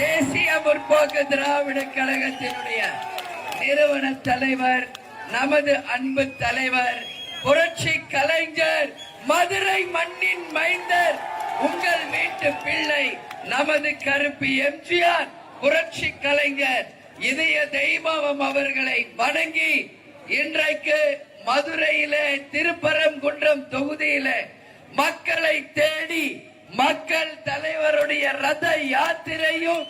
தேசிய முற்போக்கு திராவிட கழகத்தினுடைய நிறுவன தலைவர், நமது அன்பு தலைவர், புரட்சி கலைஞர், மதுரை மண்ணின் மைந்தர், உங்கள் வீட்டு பிள்ளை, நமது கருப்பு எம்ஜிஆர், புரட்சி கலைஞர், இதய தெய்வம் அவர்களை வணங்கி இன்றைக்கு மதுரையிலே திருப்பரங்குன்றம் தொகுதியிலே மக்களை தேடி மக்கள் தலைவருடைய ரத யாத்திரையும்